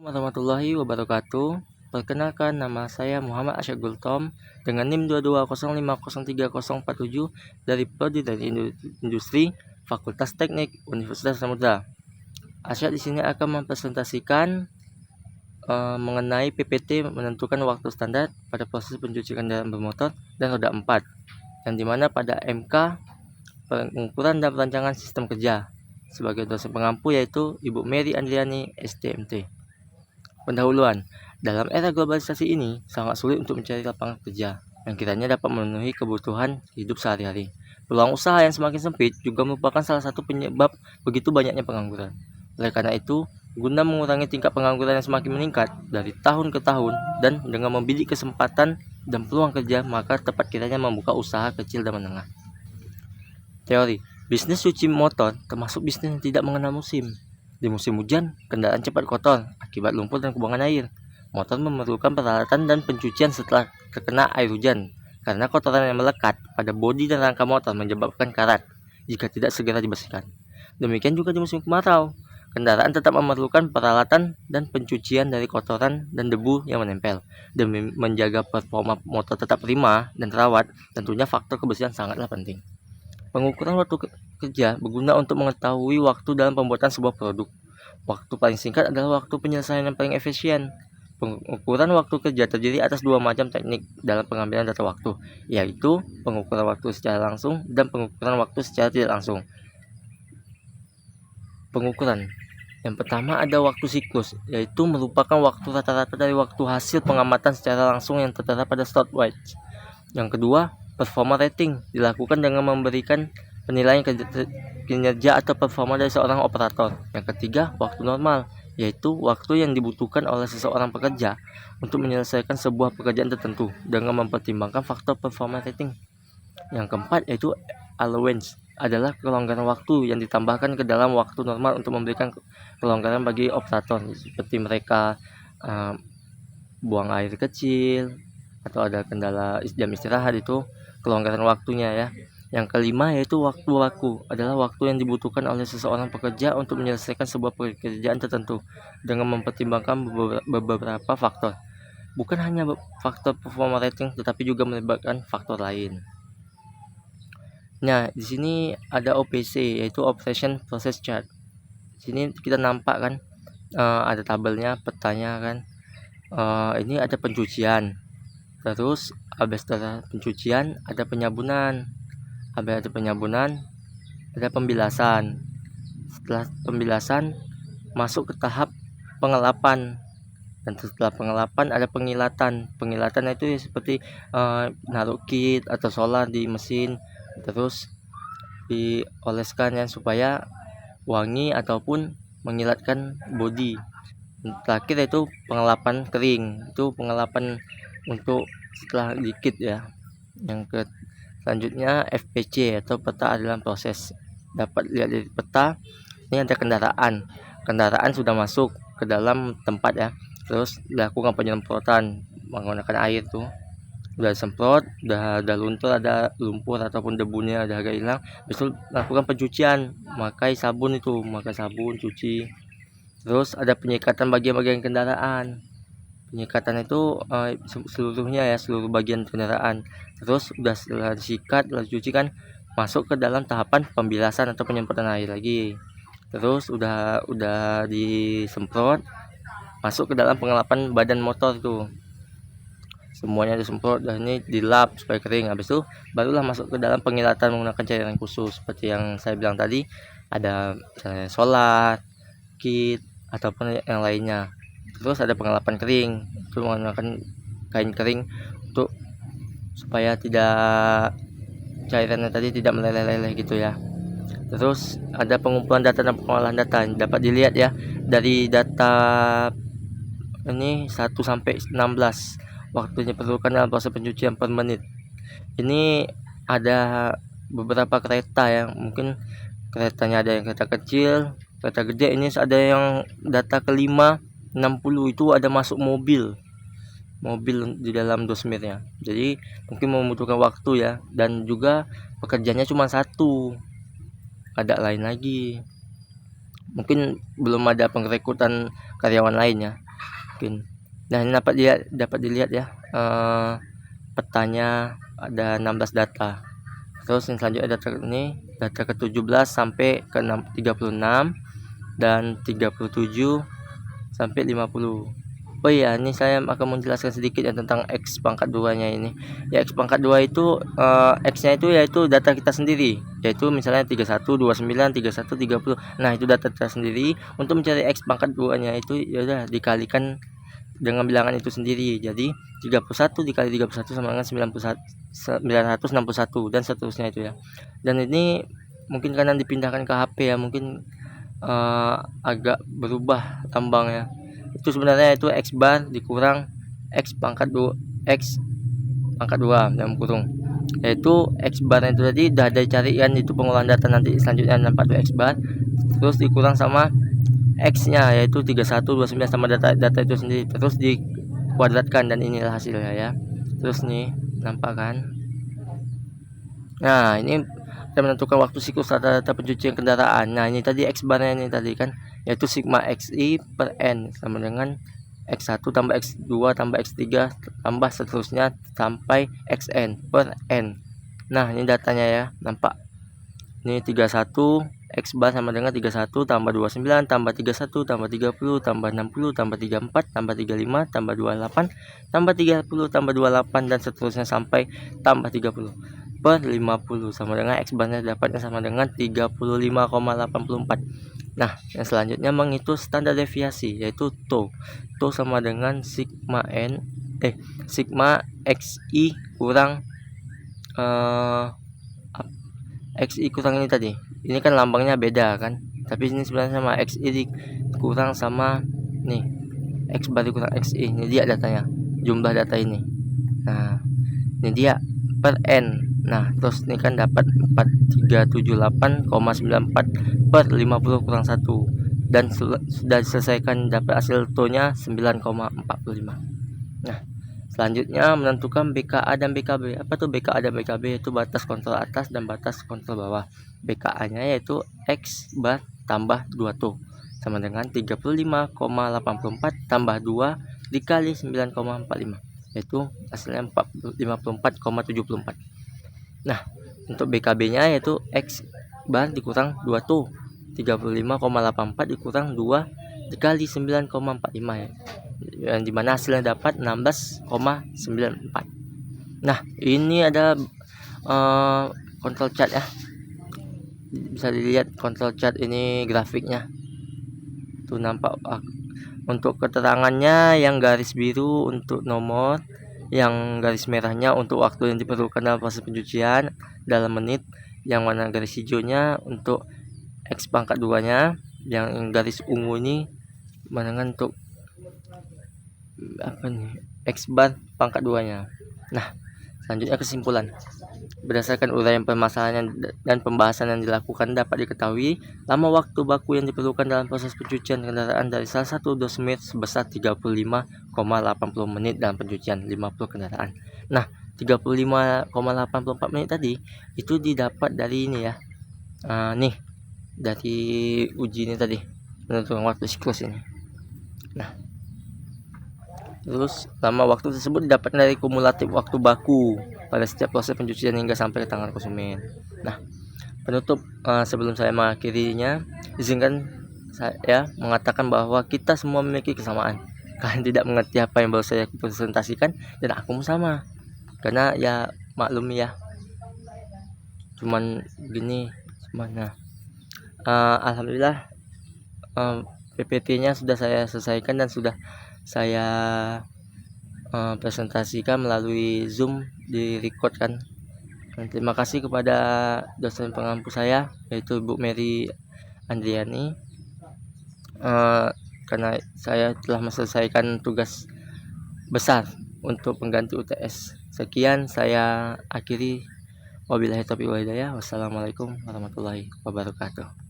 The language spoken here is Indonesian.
Warahmatullahi wabarakatuh. Perkenalkan, nama saya Muhammad Asyagul Tom dengan NIM 220503047 dari Prodi Teknik Industri Fakultas Teknik Universitas Samudra. Asyad di sini akan mempresentasikan mengenai PPT menentukan waktu standar pada proses pencucian kendaraan bermotor dan roda 4, yang dimana pada MK pengukuran dan perancangan sistem kerja sebagai dosen pengampu yaitu Ibu Mary Andriani STMT. Pendahuluan, dalam era globalisasi ini sangat sulit untuk mencari lapangan kerja yang kiranya dapat memenuhi kebutuhan hidup sehari-hari. Peluang usaha yang semakin sempit juga merupakan salah satu penyebab begitu banyaknya pengangguran. Oleh karena itu, guna mengurangi tingkat pengangguran yang semakin meningkat dari tahun ke tahun dan dengan membidik kesempatan dan peluang kerja, maka tepat kiranya membuka usaha kecil dan menengah. Teori, bisnis cuci motor termasuk bisnis yang tidak mengenal musim. Di musim hujan, kendaraan cepat kotor akibat lumpur dan kubangan air. Motor memerlukan peralatan dan pencucian setelah terkena air hujan, karena kotoran yang melekat pada bodi dan rangka motor menyebabkan karat jika tidak segera dibersihkan. Demikian juga di musim kemarau, kendaraan tetap memerlukan peralatan dan pencucian dari kotoran dan debu yang menempel. Demi menjaga performa motor tetap prima dan terawat, tentunya faktor kebersihan sangatlah penting. Pengukuran waktu kerja berguna untuk mengetahui waktu dalam pembuatan sebuah produk. Waktu paling singkat adalah waktu penyelesaian yang paling efisien. Pengukuran waktu kerja terdiri atas dua macam teknik dalam pengambilan data waktu, yaitu pengukuran waktu secara langsung dan pengukuran waktu secara tidak langsung. Pengukuran yang pertama ada waktu siklus, yaitu merupakan waktu rata-rata dari waktu hasil pengamatan secara langsung yang tertera pada stopwatch. Yang kedua, performa rating dilakukan dengan memberikan penilaian kinerja atau performa dari seorang operator. Yang ketiga, waktu normal, yaitu waktu yang dibutuhkan oleh seseorang pekerja untuk menyelesaikan sebuah pekerjaan tertentu dengan mempertimbangkan faktor performa rating. Yang keempat yaitu allowance, adalah kelonggaran waktu yang ditambahkan ke dalam waktu normal untuk memberikan kelonggaran bagi operator, seperti mereka buang air kecil atau ada kendala jam istirahat, itu kelonggaran waktunya ya. Yang kelima yaitu waktu laku, adalah waktu yang dibutuhkan oleh seseorang pekerja untuk menyelesaikan sebuah pekerjaan tertentu dengan mempertimbangkan beberapa faktor. Bukan hanya faktor performa rating, tetapi juga melibatkan faktor lain. Nah, di sini ada OPC, yaitu Operation Process Chart. Di sini kita nampak kan, ada tabelnya, petanya kan. Ini ada pencucian. Terus habis dari pencucian ada penyabunan. Habis ada penyabunan ada pembilasan. Setelah pembilasan masuk ke tahap pengelapan. Dan setelah pengelapan ada pengilatan. Pengilatan itu ya seperti naruh kit atau solar di mesin, terus dioleskan ya supaya wangi ataupun mengilatkan bodi. Terakhir itu pengelapan kering, itu pengelapan untuk setelah dikit ya. Yang selanjutnya FPC atau peta dalam proses. Dapat lihat dari peta, ini ada kendaraan sudah masuk ke dalam tempat ya, terus dilakukan penyemprotan menggunakan air tuh, udah semprot, udah luntur, ada lumpur ataupun debunya udah agak hilang, besok lakukan pencucian, pakai sabun, cuci. Terus ada penyikatan bagian-bagian kendaraan. Penyikatan itu seluruhnya ya, seluruh bagian kendaraan. Terus udah setelah disikat, lalu cuci kan, masuk ke dalam tahapan pembilasan atau penyemprotan air lagi. Terus udah disemprot, masuk ke dalam pengelapan badan motor tuh, semuanya disemprot dan ini dilap supaya kering. Habis itu barulah masuk ke dalam pengilatan menggunakan cairan khusus seperti yang saya bilang tadi, ada solar, kit ataupun yang lainnya. Terus ada pengelapan kering, itu menggunakan kain kering untuk supaya tidak cairannya tadi tidak meleleh-leleh gitu ya. Terus ada pengumpulan data dan pengolahan data, dapat dilihat ya dari data ini 1 sampai 16 waktunya diperlukan dalam proses pencucian per menit. Ini ada beberapa kereta yang mungkin keretanya ada yang kereta kecil, kereta gede. Ini ada yang data kelima 60 itu ada masuk mobil di dalam dosmirnya. Jadi mungkin membutuhkan waktu ya, dan juga pekerjaannya cuma satu, ada lain lagi, mungkin belum ada pengrekrutan karyawan lainnya. masukin. Nah, ini dapat dilihat ya, petanya ada 16 data. Terus yang selanjutnya data ke-17 sampai ke 36 dan 37 sampai 50. Oh iya, ini saya akan menjelaskan sedikit ya tentang X pangkat 2 nya ini. Ya, X pangkat 2 itu X-nya itu yaitu data kita sendiri, yaitu misalnya 31, 29, 31, 30. Nah, itu data kita sendiri. Untuk mencari X pangkat 2 nya itu ya udah dikalikan dengan bilangan itu sendiri. Jadi 31 dikali 31 sama dengan 961 dan seterusnya itu ya. Dan ini mungkin karena dipindahkan ke HP ya, mungkin agak berubah tambangnya. Itu sebenarnya itu X bar dikurang X pangkat 2 dalam kurung, yaitu X bar itu tadi udah ada carian itu pengolahan data nanti selanjutnya nampak tuh X bar, terus dikurang sama X nya yaitu 31, 29 sama data itu sendiri, terus dikuadratkan dan inilah hasilnya ya. Terus nih nampak kan. Nah, ini kita menentukan waktu siklus rata-rata pencucian kendaraan. Nah, ini tadi X barnya ini tadi kan, yaitu sigma XI per N sama dengan X1 tambah X2 tambah X3 tambah seterusnya sampai XN per N. Nah, ini datanya ya, nampak. Ini 31 X bar sama dengan 31 tambah 29 tambah 31 tambah 30 tambah 60 tambah 34 tambah 35 tambah 28 tambah 30 tambah 28 dan seterusnya sampai tambah 30 per 50 sama dengan X barnya dapatnya sama dengan 35,84. Nah, yang selanjutnya menghitung standar deviasi yaitu tau. Tau sama dengan sigma XI kurang XI kurang ini tadi. Ini kan lambangnya beda kan, tapi ini sebenarnya sama XI dikurang sama nih X bar dikurang XI. Ini dia datanya, jumlah data ini. Nah, ini dia per N. Nah, terus ini kan dapat 4378,94 per 50 kurang 1 dan sudah diselesaikan, dapat hasil to-nya 9,45. Nah, selanjutnya menentukan BKA dan BKB. Apa tuh BKA dan BKB? Itu batas kontrol atas dan batas kontrol bawah. BKA nya yaitu X bar tambah 2 to sama dengan 35,84 tambah 2 dikali 9,45, yaitu hasilnya 54,74. Nah, untuk BKB nya yaitu X bar dikurang 2 to 35,84 dikurang 2 dikali 9,45 ya, yang dimana hasilnya dapat 16,94. Nah, ini ada control chart ya, bisa dilihat control chart ini grafiknya tuh nampak. Untuk keterangannya yang garis biru untuk nomor, yang garis merahnya untuk waktu yang diperlukan dalam proses pencucian dalam menit, yang mana garis hijaunya untuk X pangkat 2 nya, yang garis ungu ini mana untuk apa nih X bar pangkat 2 nya. Nah, selanjutnya kesimpulan. Berdasarkan uraian permasalahan dan pembahasan yang dilakukan, dapat diketahui lama waktu baku yang diperlukan dalam proses pencucian kendaraan dari salah satu dosmir sebesar 35,80 menit dalam pencucian 50 kendaraan. Nah, 35,84 menit tadi itu didapat dari ini ya, nih dari uji ini tadi, menentukan waktu siklus ini. Nah, terus lama waktu tersebut didapat dari kumulatif waktu baku pada setiap proses pencucian hingga sampai ke tangan konsumen. Nah, penutup, sebelum saya mengakhirinya, izinkan saya mengatakan bahwa kita semua memiliki kesamaan. Kalian tidak mengerti apa yang baru saya presentasikan, dan aku sama, karena ya maklum ya, cuman gini semuanya. Alhamdulillah PPT-nya sudah saya selesaikan dan sudah saya presentasikan melalui Zoom, di record kan. Terima kasih kepada dosen pengampu saya yaitu Bu Mary Andriani, karena saya telah menyelesaikan tugas besar untuk pengganti UTS. Sekian saya akhiri, wabillahi taufiq wal hidayah. Wassalamualaikum warahmatullahi wabarakatuh.